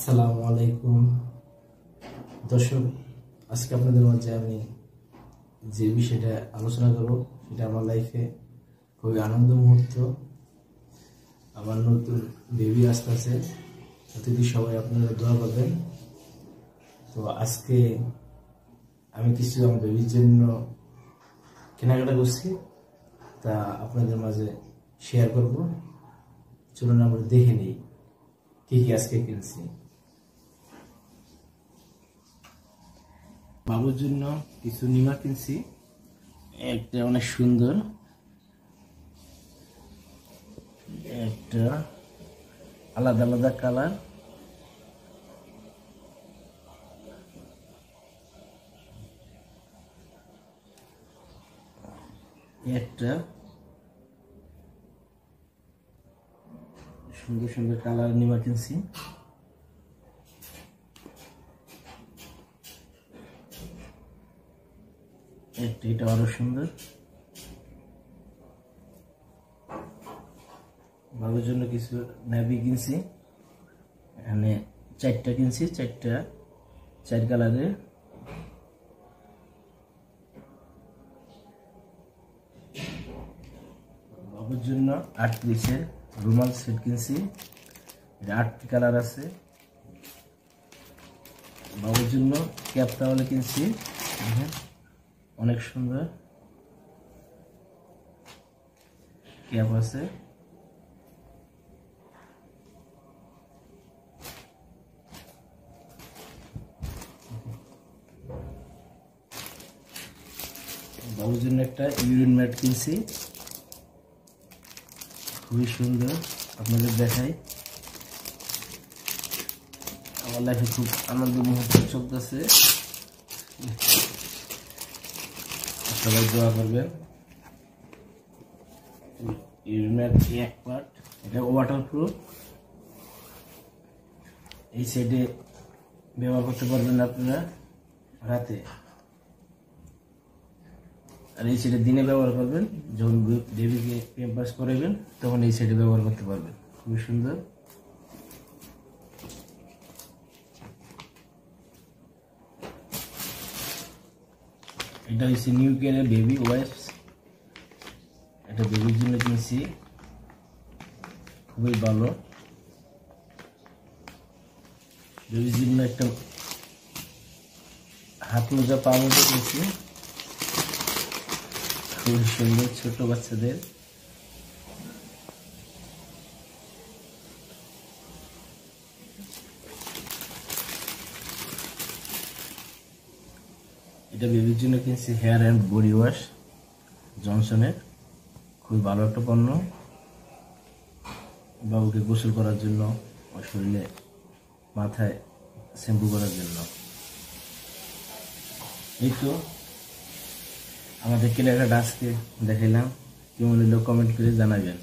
আসসালামু আলাইকুম দর্শক, আজকে আপনাদের মাঝে আমি যে বিষয়টা আলোচনা করব সেটা আমার লাইফে খুবই আনন্দ মুহূর্ত। আমার নতুন বেবি আসতেছে, অতিথি সবাই আপনারা দোয়া করবেন। তো আজকে আমি কিছু আমার বেবির জন্য কেনাকাটা করছি, তা আপনাদের মাঝে শেয়ার করব। চলুন আমরা দেখে নিই কি কি আজকে কিনছি। বাবুর জন্য কিছু নিমা কিনছি, একটা অনেক সুন্দর, একটা আলাদা আলাদা কালার, একটা সুন্দর সুন্দর কালার নিমা কিনছি, একটা এটা আরো সুন্দর। বাবুর জন্য কিছু নেভি কিনছি, এখানে চারটা কিনছি, চার কালারের। বাবুর জন্য 8 পিসের রুমাল সেট কিনছি, এটা 8টি কালার আছে। বাবুর জন্য ক্যাপ টাওয়াল কিনছি, অনেক সুন্দর ক্যাপ আছে। বাবুর জন্য একটা ইউরিন ম্যাট কিনছি, খুবই সুন্দর, আপনাদের দেখাই। আমার লাইফে খুব আনন্দ মুহূর্ত চলতেছে, সবাই দোয়া করবেন। ইউরিন ম্যাট এক পার্ট, এটা ওয়াটারপ্রুফ, এই সাইডে ব্যবহার করতে পারবেন আপনারা রাতে, আর এই সাইডে দিনে ব্যবহার করবেন। যখন বেবিকে প্যাম্পার্স করাবেন তখন এই সাইডে ব্যবহার করতে পারবেন। খুবই সুন্দর। এটা হচ্ছে নিউ কেয়ারের বেবি ওয়াইপস, এটা বেবির জন্য কিনছি, খুবই ভালো। বেবির জন্য একটা হাত মোজা পা মোজা কিনছি, খুবই সুন্দর, ছোট বাচ্চাদের। এটা বেবির জন্য কিনছি হেয়ার অ্যান্ড বডি ওয়াশ জনসনের, খুবই ভালো একটা পণ্য। বাবুকে গোসল করার জন্য, শরীরে মাথায় শ্যাম্পু করার জন্য। এই তো আমাদের কেনাকাটা আজকে দেখাইলাম, কেমন হলো কমেন্ট করে জানাবেন।